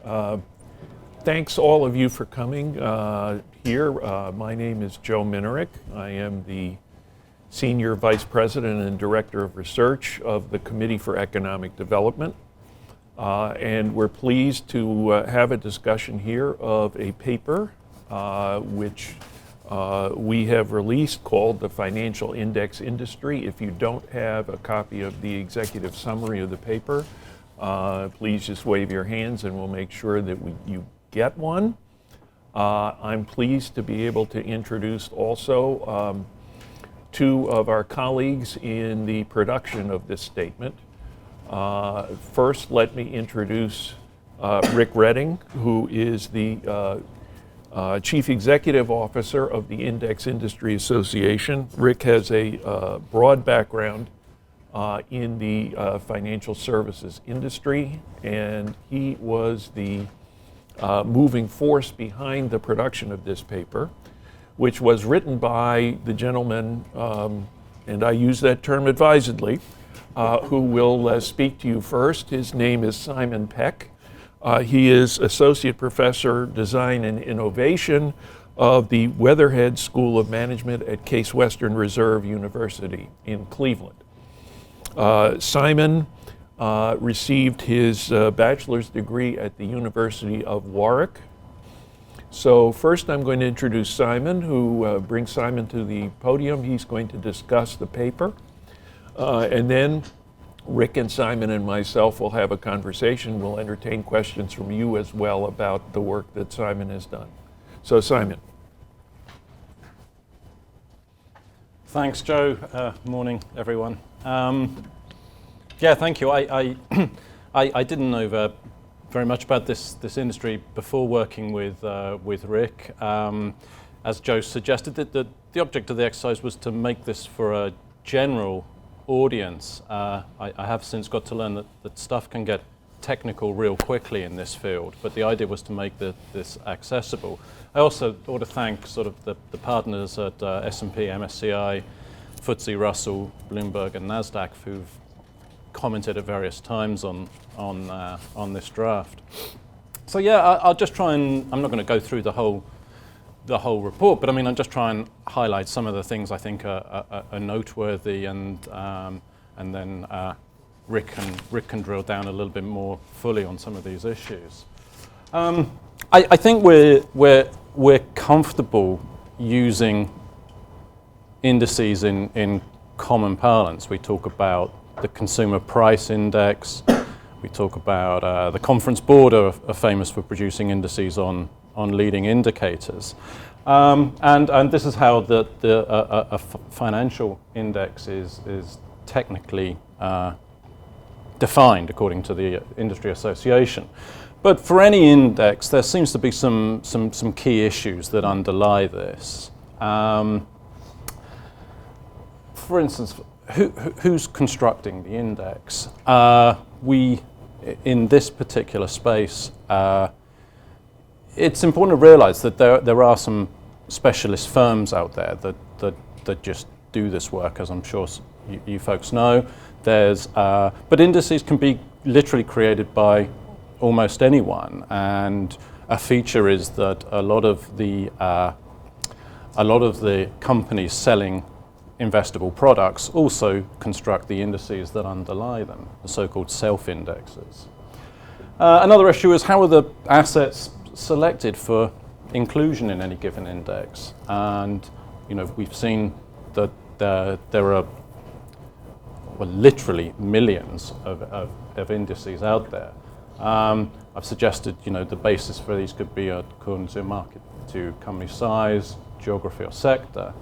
Thanks all of you for coming here. My name is Joe Minerick. I am the Senior Vice President and Director of Research of the Committee for Economic Development. And we're pleased to have a discussion here of a paper which we have released called The Financial Index Industry. If you don't have a copy of the executive summary of the paper, please just wave your hands and we'll make sure that you get one. I'm pleased to be able to introduce also two of our colleagues in the production of this statement. First, let me introduce Rick Redding, who is the Chief Executive Officer of the Index Industry Association. Rick has a broad background in the financial services industry, and he was the moving force behind the production of this paper, which was written by the gentleman, and I use that term advisedly, who will speak to you first. His name is Simon Peck. He is Associate Professor, Design and Innovation of the Weatherhead School of Management at Case Western Reserve University in Cleveland. Simon received his bachelor's degree at the University of Warwick. So first I'm going to introduce Simon, who brings Simon to the podium. He's going to discuss the paper. And then Rick and Simon and myself will have a conversation. We'll entertain questions from you as well about the work that Simon has done. So Simon. Thanks, Joe. Morning, everyone. Yeah, thank you. I didn't know very much about this industry before working with Rick. As Joe suggested, the object of the exercise was to make this for a general audience. I have since got to learn that stuff can get technical real quickly in this field, but the idea was to make this accessible. I also ought to thank sort of the partners at S&P, MSCI, FTSE Russell, Bloomberg, and NASDAQ who've commented at various times on this draft. So yeah, I'll just try and, I'm not going to go through the whole report, but I mean, I'll just try and highlight some of the things I think are noteworthy, and then Rick can drill down a little bit more fully on some of these issues. I think we're comfortable using indices in common parlance. We talk about the Consumer Price Index. We talk about the Conference Board are famous for producing indices on leading indicators. And this is how a financial index is technically defined according to the industry association. But for any index, there seems to be some key issues that underlie this. For instance, who's constructing the index? In this particular space, it's important to realize that there are some specialist firms out there that just do this work, as I'm sure you folks know. But indices can be literally created by almost anyone, and a feature is that a lot of the companies selling investable products also construct the indices that underlie them, the so-called self-indexes. Another issue is how are the assets selected for inclusion in any given index, and we've seen that there are literally millions of indices out there. I've suggested the basis for these could be according to market, to company size, geography or sector.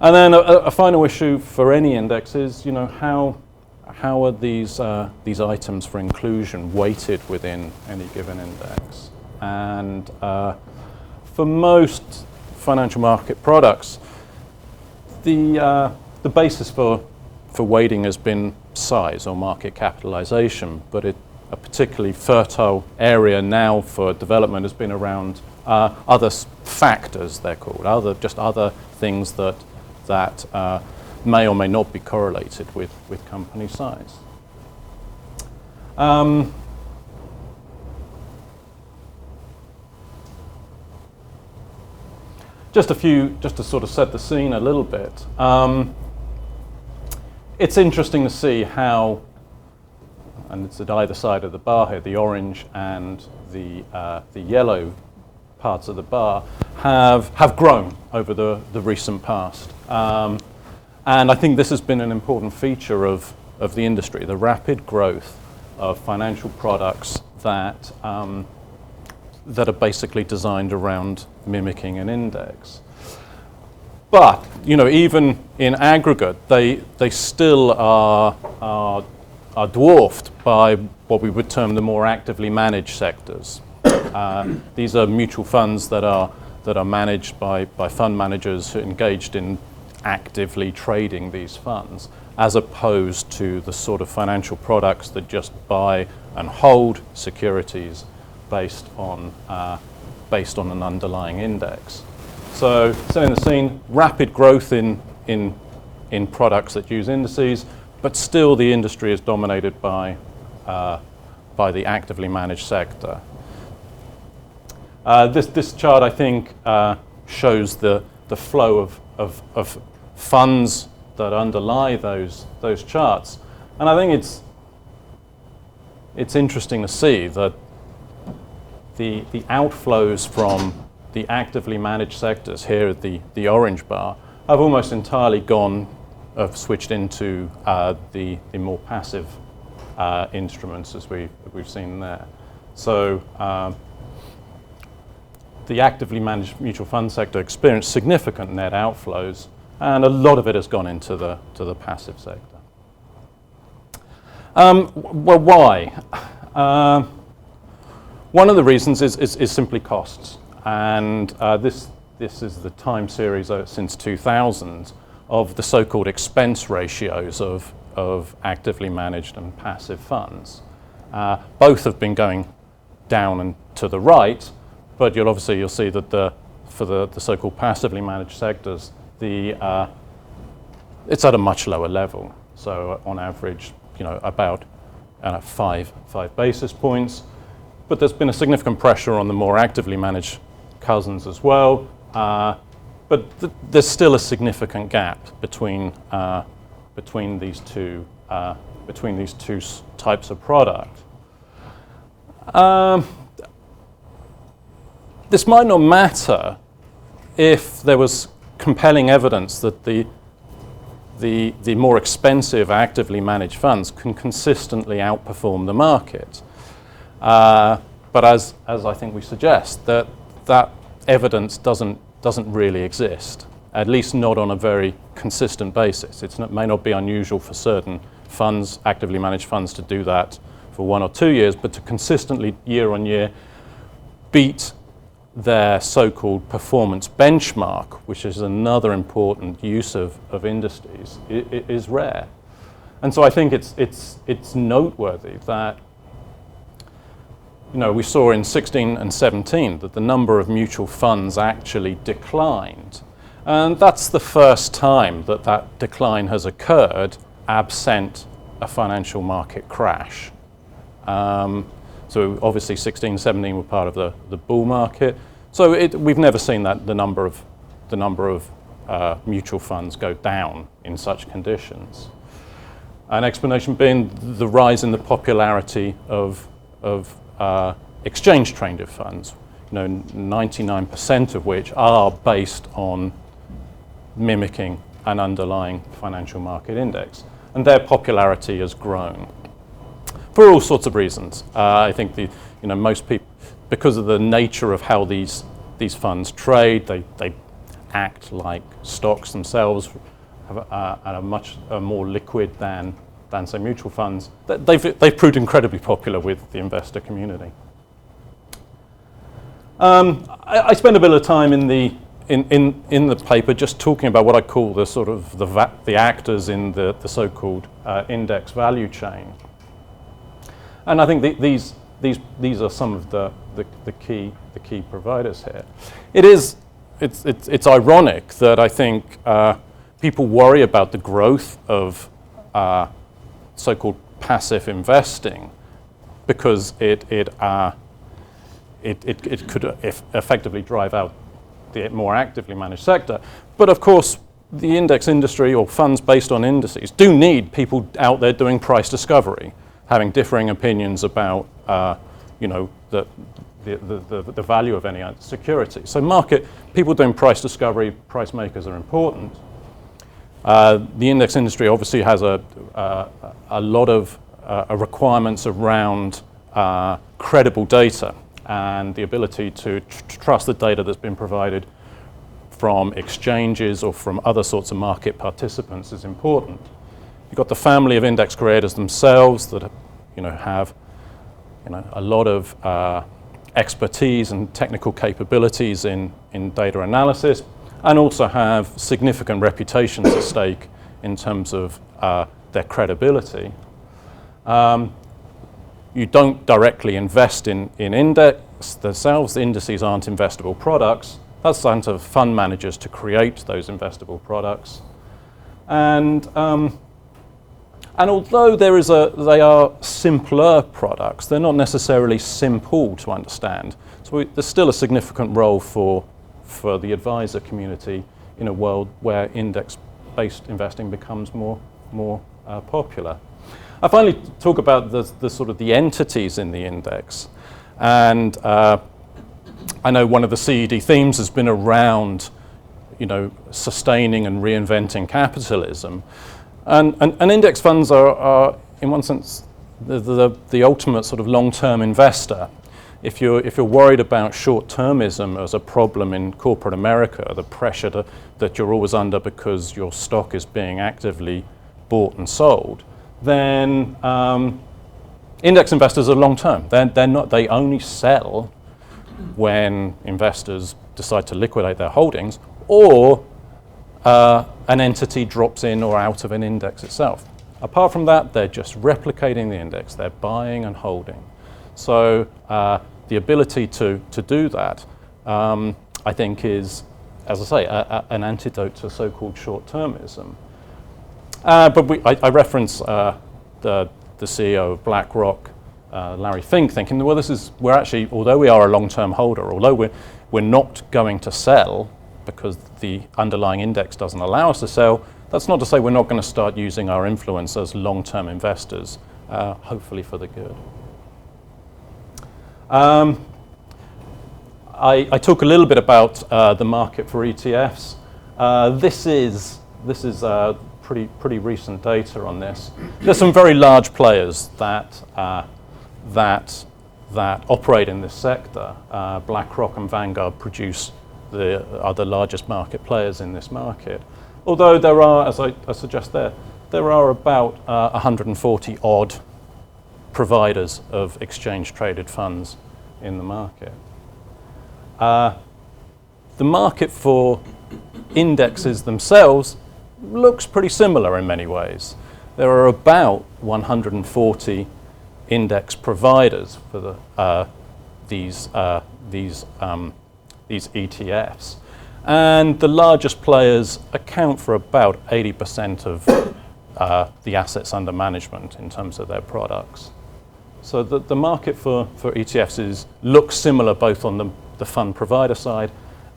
And then a final issue for any index is, how are these items for inclusion weighted within any given index? And for most financial market products, the basis for weighting has been size or market capitalization, but a particularly fertile area now for development has been around other factors, they're called, other things that may or may not be correlated with company size. just to sort of set the scene a little bit. It's interesting to see how, and it's at either side of the bar here, the orange and the yellow parts of the bar have grown over the recent past. And I think this has been an important feature of the industry, the rapid growth of financial products that are basically designed around mimicking an index. But even in aggregate, they still are dwarfed by what we would term the more actively managed sectors. These are mutual funds that are managed by fund managers who are engaged in actively trading these funds, as opposed to the sort of financial products that just buy and hold securities based on an underlying index. So setting the scene, rapid growth in products that use indices, but still the industry is dominated by the actively managed sector. This chart, I think, shows the flow of funds that underlie those charts, and I think it's interesting to see that the outflows from the actively managed sectors here at the orange bar have almost entirely switched into the more passive instruments, as we've seen there. So the actively managed mutual fund sector experienced significant net outflows, and a lot of it has gone into the passive sector. Well, why? One of the reasons is simply costs, and this is the time series since 2000 of the so-called expense ratios of actively managed and passive funds. Both have been going down and to the right, but you'll see that for the so-called passively managed sectors, it's at a much lower level. So on average, about 5 basis points. But there's been a significant pressure on the more actively managed cousins as well. But there's still a significant gap between these two types of product. This might not matter if there was compelling evidence that the more expensive actively managed funds can consistently outperform the market. But as I think we suggest, that evidence doesn't really exist, at least not on a very consistent basis. It may not be unusual for certain funds, actively managed funds, to do that for 1 or 2 years, but to consistently year on year beat their so-called performance benchmark, which is another important use of indices, is rare. And so I think it's noteworthy that we saw in 16 and 17 that the number of mutual funds actually declined. And that's the first time that decline has occurred absent a financial market crash. So obviously 16, 17 were part of the bull market. So we've never seen that the number of mutual funds go down in such conditions. An explanation being the rise in the popularity of exchange-traded funds, 99% of which are based on mimicking an underlying financial market index, and their popularity has grown for all sorts of reasons. I think most people, because of the nature of how these funds trade, they act like stocks themselves, and are much more liquid than say mutual funds. They've proved incredibly popular with the investor community. I spend a bit of time in the paper just talking about what I call the sort of the actors in the so-called index value chain, and I think these are some of the key providers here. It's ironic that I think people worry about the growth of so-called passive investing because it could effectively drive out the more actively managed sector. But of course, the index industry or funds based on indices do need people out there doing price discovery, having differing opinions about the value of any security. So people doing price discovery, price makers are important. The index industry obviously has a lot of requirements around credible data and the ability to trust the data that's been provided from exchanges or from other sorts of market participants is important. You've got the family of index creators themselves that have a lot of expertise and technical capabilities in data analysis, and also have significant reputations at stake in terms of their credibility. You don't directly invest in index themselves. The indices aren't investable products. That's down to fund managers to create those investable products. And although they are simpler products, they're not necessarily simple to understand. So there's still a significant role for the advisor community in a world where index-based investing becomes more popular. I finally talk about the sort of the entities in the index, and I know one of the CED themes has been around, sustaining and reinventing capitalism, and index funds are in one sense the ultimate sort of long-term investor. If you're worried about short-termism as a problem in corporate America, the pressure that you're always under because your stock is being actively bought and sold, then index investors are long-term. They're not. They only sell when investors decide to liquidate their holdings, or an entity drops in or out of an index itself. Apart from that, they're just replicating the index. They're buying and holding. So the ability to do that, I think, is, as I say, an antidote to so-called short-termism. But I reference the CEO of BlackRock, Larry Fink, thinking, well, we're actually, although we are a long-term holder, although we're not going to sell because the underlying index doesn't allow us to sell, that's not to say we're not going to start using our influence as long-term investors, hopefully for the good. I talk a little bit about the market for ETFs. This is pretty recent data on this. There's some very large players that operate in this sector. BlackRock and Vanguard are the largest market players in this market. Although there are, as I suggest there are about 140 odd providers of exchange-traded funds in the market. The market for indexes themselves looks pretty similar in many ways. There are about 140 index providers for these ETFs, and the largest players account for about 80% of the assets under management in terms of their products. So the market for ETFs looks similar both on the fund provider side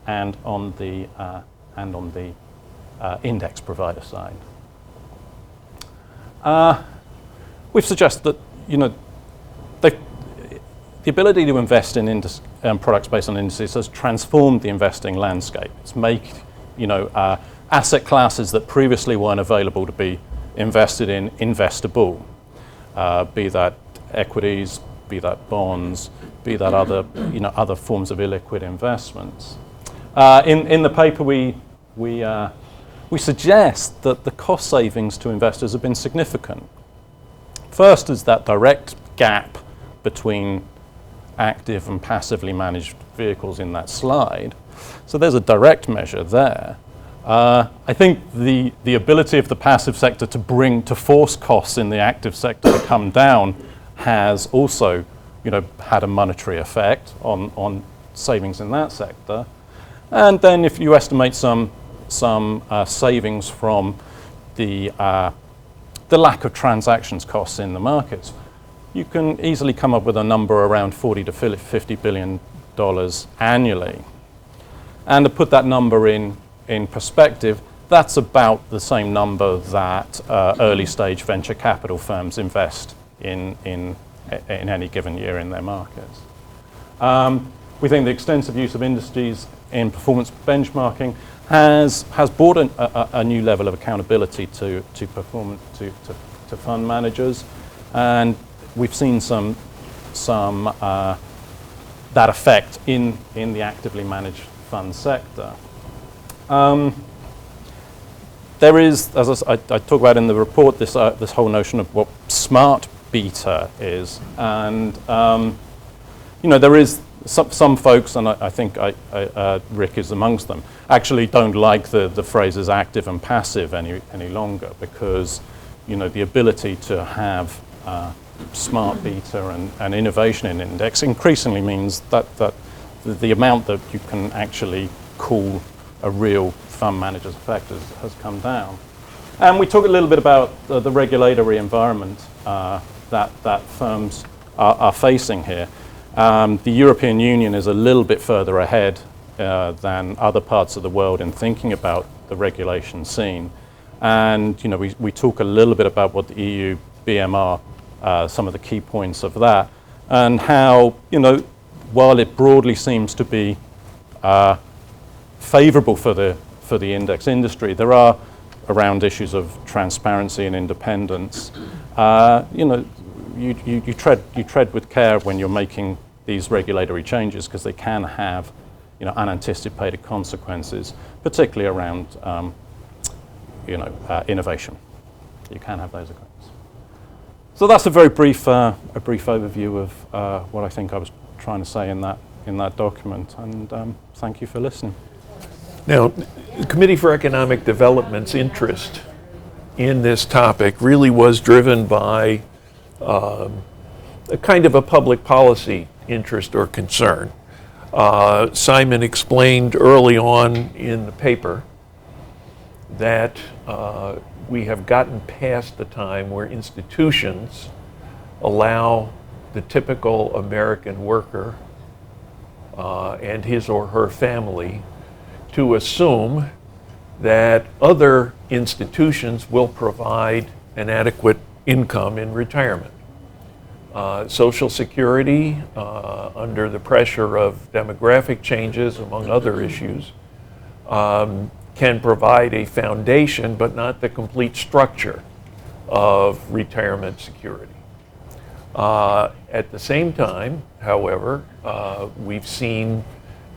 and on the index provider side. We've suggested that the ability to invest in products based on indices has transformed the investing landscape. It's made asset classes that previously weren't available to be invested in investable, be that equities, be that bonds, be that other forms of illiquid investments. In the paper, we suggest that the cost savings to investors have been significant. First is that direct gap between active and passively managed vehicles in that slide. So there's a direct measure there. I think the ability of the passive sector to force costs in the active sector to come down has also had a monetary effect on savings in that sector. And then if you estimate some savings from the lack of transactions costs in the markets, you can easily come up with a number around $40 to $50 billion annually. And to put that number in perspective, that's about the same number that early stage venture capital firms invest in any given year in their markets. We think the extensive use of indices in performance benchmarking has brought a new level of accountability to fund managers, and we've seen some that effect in the actively managed fund sector. There is, as I talk about in the report, this whole notion of what smart beta is, and there is some folks, and I think Rick is amongst them, actually don't like the phrases active and passive any longer, because the ability to have smart beta and innovation in index increasingly means that the amount that you can actually call a real fund manager's effect has come down. And we talk a little bit about the regulatory environment that firms are facing here. The European Union is a little bit further ahead than other parts of the world in thinking about the regulation scene. And we talk a little bit about what the EU BMR, some of the key points of that, and how while it broadly seems to be favourable for the index industry, there are around issues of transparency and independence. You tread with care when you're making these regulatory changes, because they can have unanticipated consequences, particularly around innovation. You can have those effects. So that's a very brief overview of what I think I was trying to say in that document, and thank you for listening. Now, the Committee for Economic Development's interest in this topic really was driven by a kind of a public policy interest or concern. Simon explained early on in the paper that we have gotten past the time where institutions allow the typical American worker and his or her family to assume that other institutions will provide an adequate income in retirement. Social Security, under the pressure of demographic changes, among other issues, can provide a foundation, but not the complete structure of retirement security. At the same time, however, we've seen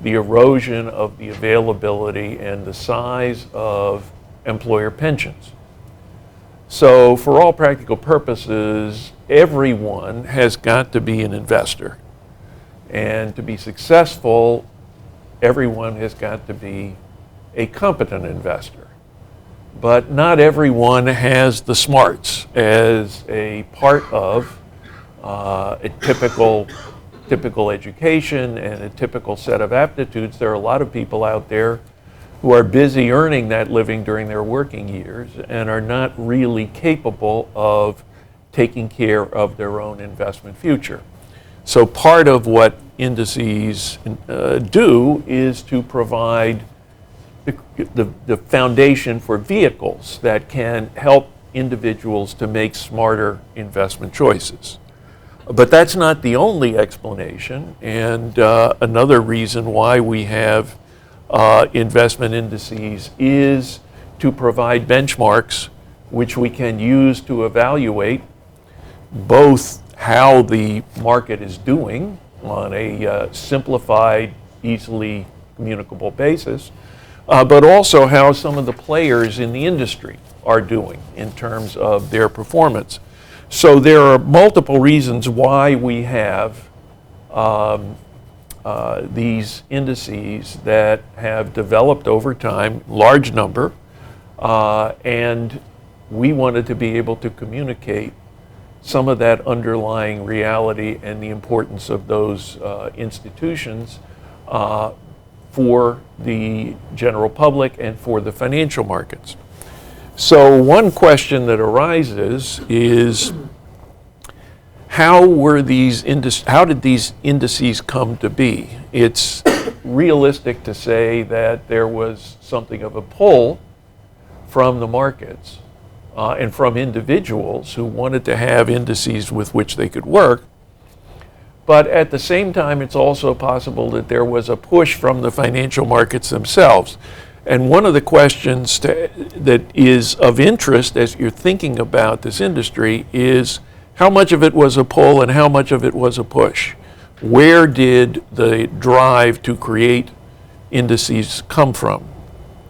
the erosion of the availability and the size of employer pensions. So for all practical purposes, everyone has got to be an investor. And to be successful, everyone has got to be a competent investor. But not everyone has the smarts as a part of a typical education and a typical set of aptitudes. There are a lot of people out there who are busy earning that living during their working years and are not really capable of taking care of their own investment future. So part of what indices do is to provide the foundation for vehicles that can help individuals to make smarter investment choices. But that's not the only explanation, and another reason why we have investment indices is to provide benchmarks which we can use to evaluate both how the market is doing on a simplified, easily communicable basis, but also how some of the players in the industry are doing in terms of their performance. So there are multiple reasons why we have these indices that have developed over time, large number, and we wanted to be able to communicate some of that underlying reality and the importance of those institutions for the general public and for the financial markets. So one question that arises is, how did these indices come to be? It's realistic to say that there was something of a pull from the markets and from individuals who wanted to have indices with which they could work. But at the same time, it's also possible that there was a push from the financial markets themselves. And one of the questions that is of interest as you're thinking about this industry is how much of it was a pull and how much of it was a push? Where did the drive to create indices come from?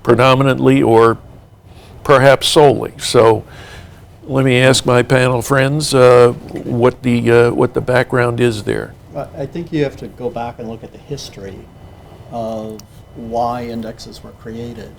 Predominantly or perhaps solely? So let me ask my panel friends what the background is there. I think you have to go back and look at the history of why indexes were created.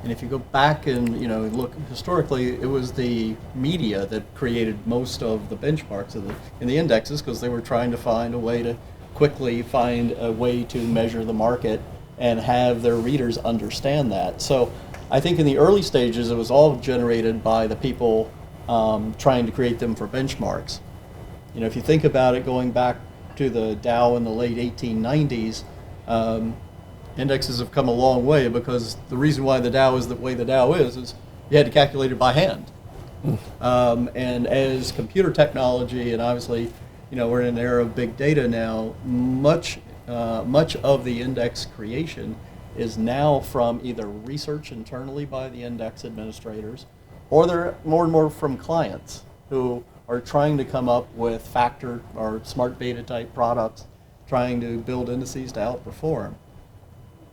And if you go back and look historically, it was the media that created most of the benchmarks in the indexes because they were trying to find a way to quickly find a way to measure the market and have their readers understand that. So I think in the early stages, it was all generated by the people trying to create them for benchmarks. If you think about it, going back to the Dow in the late 1890s, indexes have come a long way because the reason why the Dow is the way the Dow is you had to calculate it by hand. And as computer technology, and obviously, we're in an era of big data now, much of the index creation is now from either research internally by the index administrators, or they're more and more from clients who are trying to come up with factor or smart beta type products, trying to build indices to outperform.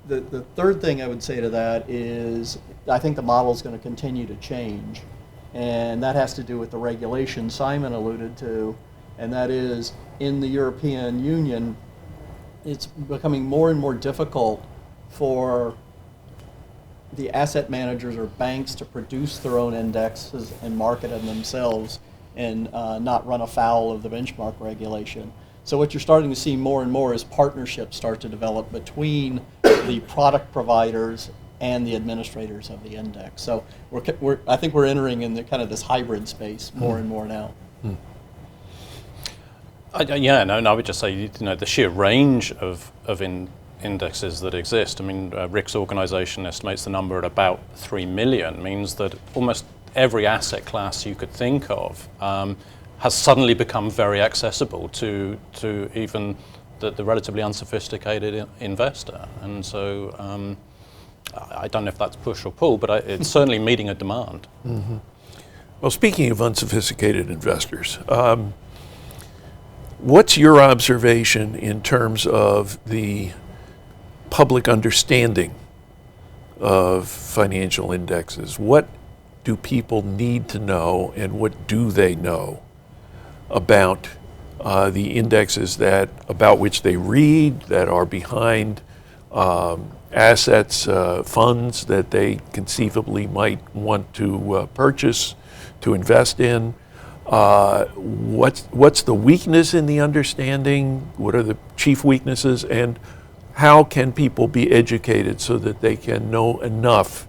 The third thing I would say to that is I think the model is going to continue to change, and that has to do with the regulation Simon alluded to, and that is in the European Union, it's becoming more and more difficult for the asset managers or banks to produce their own indexes and market them themselves and not run afoul of the benchmark regulation. So what you're starting to see more and more is partnerships start to develop between the product providers and the administrators of the index. So I think we're entering in the kind of this hybrid space more and more now. I would just say the sheer range of indexes that exist. I mean, Rick's organization estimates the number at about 3 million, means that almost every asset class you could think of has suddenly become very accessible to even the relatively unsophisticated investor. And so I don't know if that's push or pull, but it's certainly meeting a demand. Mm-hmm. Well, speaking of unsophisticated investors, what's your observation in terms of the public understanding of financial indexes? What do people need to know, and what do they know about the indexes about which they read, that are behind assets, funds that they conceivably might want to purchase, to invest in? What's the weakness in the understanding? What are the chief weaknesses? And how can people be educated so that they can know enough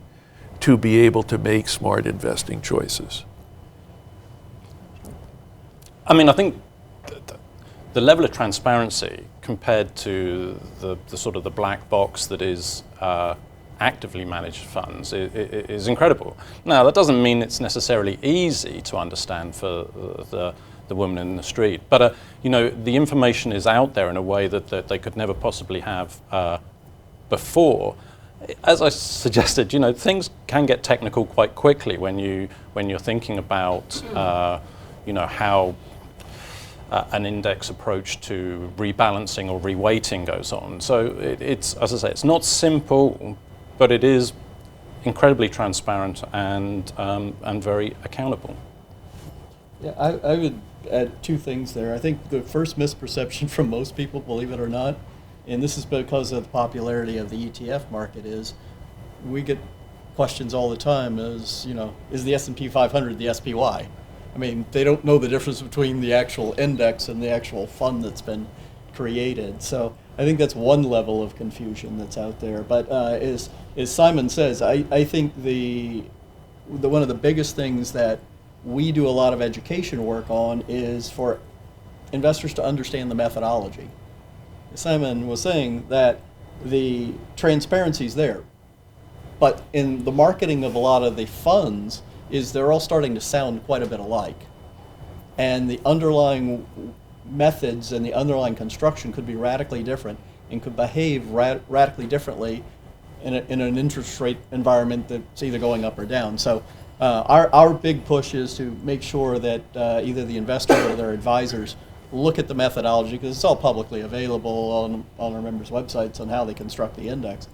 to be able to make smart investing choices? I mean, I think the level of transparency compared to the sort of the black box that is actively managed funds is incredible. Now, that doesn't mean it's necessarily easy to understand for the woman in the street, but the information is out there in a way that they could never possibly have before. As I suggested, things can get technical quite quickly when you're thinking about how an index approach to rebalancing or reweighting goes on. So it's, as I say, it's not simple, but it is incredibly transparent and very accountable. Yeah, I would add two things there. I think the first misperception from most people, believe it or not, and this is because of the popularity of the ETF market, is we get questions all the time is the S&P 500 the SPY? I mean, they don't know the difference between the actual index and the actual fund that's been created. So I think that's one level of confusion that's out there. But as Simon says, I think one of the biggest things that we do a lot of education work on is for investors to understand the methodology. Simon was saying that the transparency's there. But in the marketing of a lot of the funds is they're all starting to sound quite a bit alike. And the underlying methods and the underlying construction could be radically different and could behave radically differently in an interest rate environment that's either going up or down. So our big push is to make sure that either the investor or their advisors look at the methodology, because it's all publicly available on our members' websites on how they construct the index.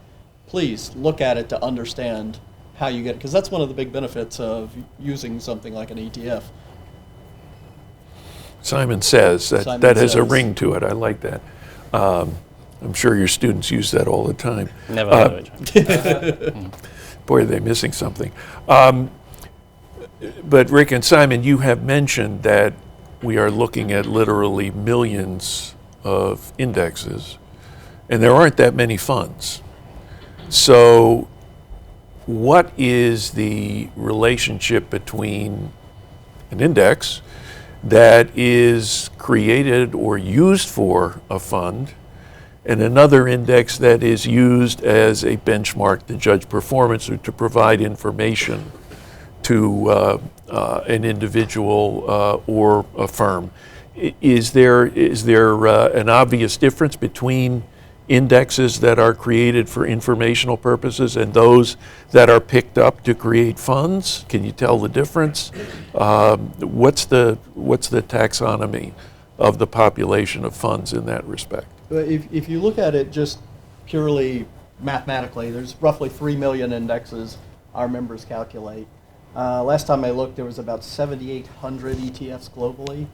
Please look at it to understand how you get it, because that's one of the big benefits of using something like an ETF. Simon says that Simon that has a says. ring to it. I like that. I'm sure your students use that all the time. Never heard of it. Boy, are they missing something. But Rick and Simon, you have mentioned that we are looking at literally millions of indexes, and there aren't that many funds. So what is the relationship between an index that is created or used for a fund and another index that is used as a benchmark to judge performance or to provide information to an individual or a firm? Is there an obvious difference between indexes that are created for informational purposes and those that are picked up to create funds? Can you tell the difference? What's the taxonomy of the population of funds in that respect? If you look at it just purely mathematically, there's roughly 3 million indexes our members calculate. Last time I looked, there was about 7,800 ETFs globally.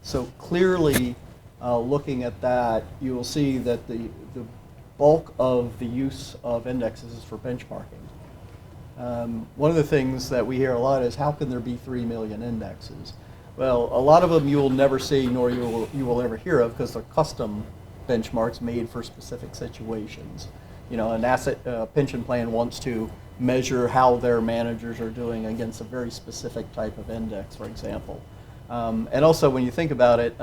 So clearly, looking at that, you will see that the bulk of the use of indexes is for benchmarking. One of the things that we hear a lot is, how can there be 3 million indexes? Well, a lot of them you will never see nor you will ever hear of, because they're custom benchmarks made for specific situations. You know, an asset pension plan wants to measure how their managers are doing against a very specific type of index, for example. And also, when you think about it,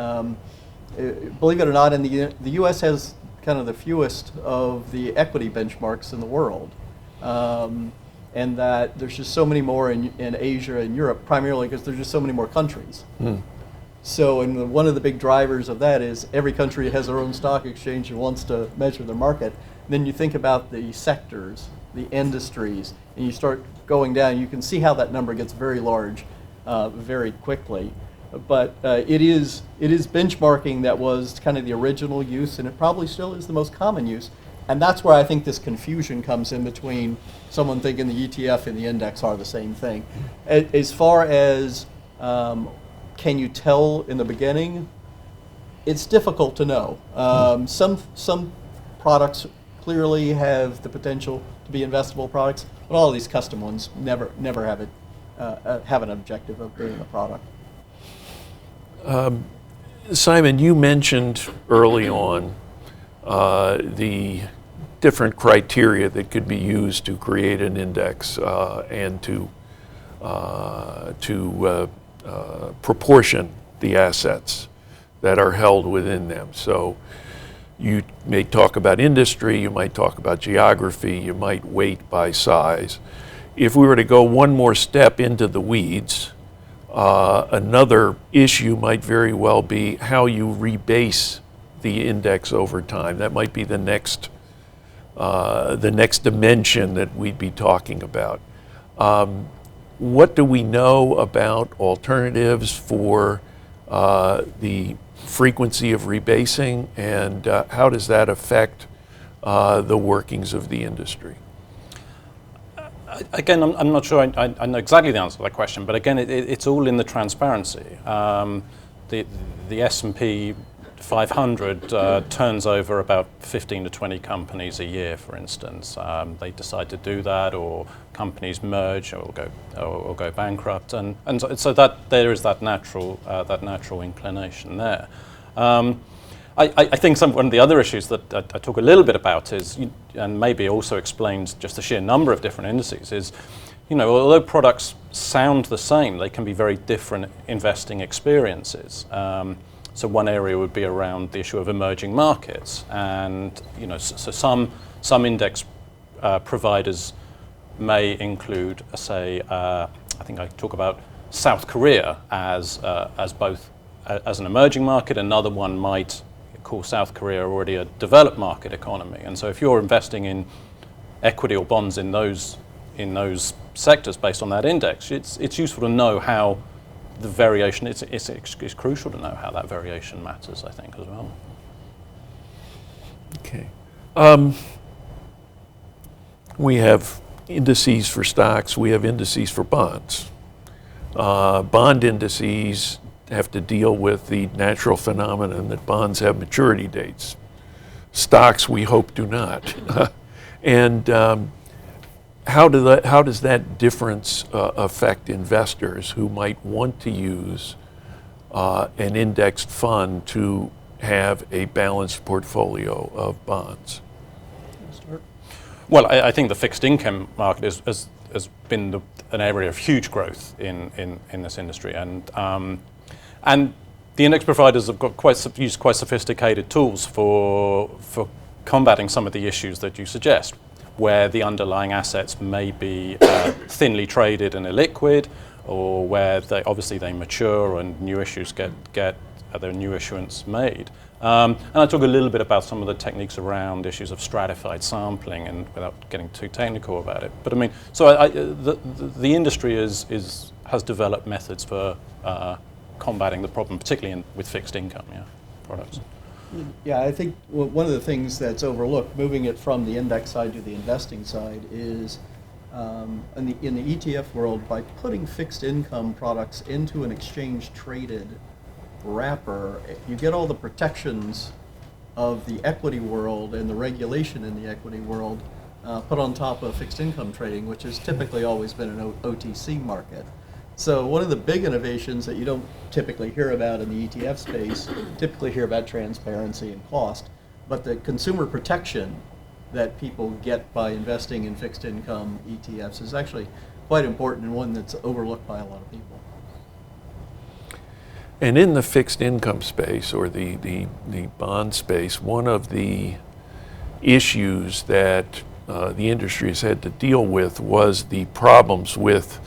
believe it or not, the U.S. has kind of the fewest of the equity benchmarks in the world. And that there's just so many more in Asia and Europe, primarily because there's just so many more countries. So, and one of the big drivers of that is every country has their own stock exchange and wants to measure their market. And then you think about the sectors, the industries, and you start going down, you can see how that number gets very large very quickly. But it is benchmarking that was kind of the original use, and it probably still is the most common use. And that's where I think this confusion comes in between someone thinking the ETF and the index are the same thing. As far as can you tell in the beginning, it's difficult to know. Some products clearly have the potential to be investable products, but all of these custom ones never have an objective of being a product. Simon, you mentioned early on the different criteria that could be used to create an index and to proportion the assets that are held within them. So you may talk about industry, you might talk about geography, you might weight by size. If we were to go one more step into the weeds, another issue might very well be how you rebase the index over time. That might be the next dimension that we'd be talking about. What do we know about alternatives for the frequency of rebasing, and how does that affect the workings of the industry? Again, I'm not sure I know exactly the answer to that question, but again, it's all in the transparency. The S&P 500 turns over about 15 to 20 companies a year, for instance. They decide to do that, or companies merge or go bankrupt, and so that there is that natural inclination there. I think one of the other issues that I talk a little bit about is, and maybe also explains just the sheer number of different indices, is, although products sound the same, they can be very different investing experiences. So one area would be around the issue of emerging markets, and so some index providers may include, say, I think I talk about South Korea as both as an emerging market. Another one might call South Korea already a developed market economy. And so if you're investing in equity or bonds in those sectors based on that index, it's useful to know how the variation, it's crucial to know how that variation matters, I think, as well. Okay. We have indices for stocks, we have indices for bonds. Bond indices have to deal with the natural phenomenon that bonds have maturity dates. Stocks, we hope, do not. And how does that difference affect investors who might want to use an indexed fund to have a balanced portfolio of bonds? Well, I think the fixed income market has been an area of huge growth in this industry, and the index providers have got used quite sophisticated tools for combating some of the issues that you suggest, where the underlying assets may be thinly traded and illiquid, or where they mature and new issues get their new issuance made. And I talk a little bit about some of the techniques around issues of stratified sampling, and without getting too technical about it. But I mean, so the industry has developed methods for combating the problem, particularly with fixed income products. Yeah, I think one of the things that's overlooked, moving it from the index side to the investing side, is in the ETF world, by putting fixed income products into an exchange traded wrapper, you get all the protections of the equity world and the regulation in the equity world put on top of fixed income trading, which has typically always been an OTC market. So one of the big innovations that you don't typically hear about in the ETF space, typically hear about transparency and cost, but the consumer protection that people get by investing in fixed income ETFs is actually quite important, and one that's overlooked by a lot of people. And in the fixed income space, or the bond space, one of the issues that the industry has had to deal with was the problems with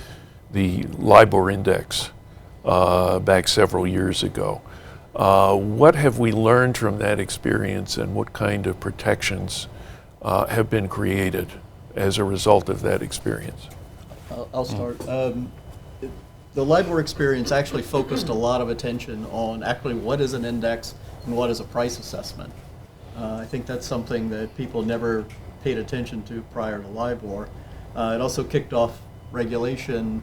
the LIBOR index back several years ago. What have we learned from that experience, and what kind of protections have been created as a result of that experience? I'll start. The LIBOR experience actually focused a lot of attention on actually what is an index and what is a price assessment. I think that's something that people never paid attention to prior to LIBOR. It also kicked off regulation,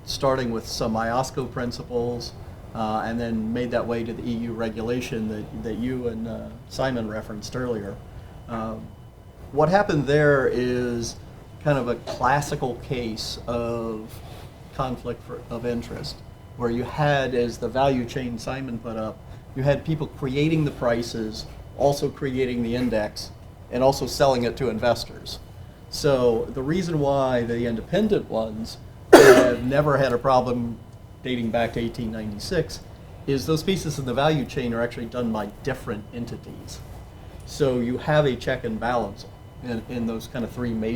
starting with some IOSCO principles, and then made that way to the EU regulation that you and Simon referenced earlier. What happened there is kind of a classical case of conflict of interest, where you had, as the value chain Simon put up, you had people creating the prices, also creating the index, and also selling it to investors. So the reason why the independent ones have never had a problem dating back to 1896 is those pieces in the value chain are actually done by different entities. So you have a check and balance in those kind of three major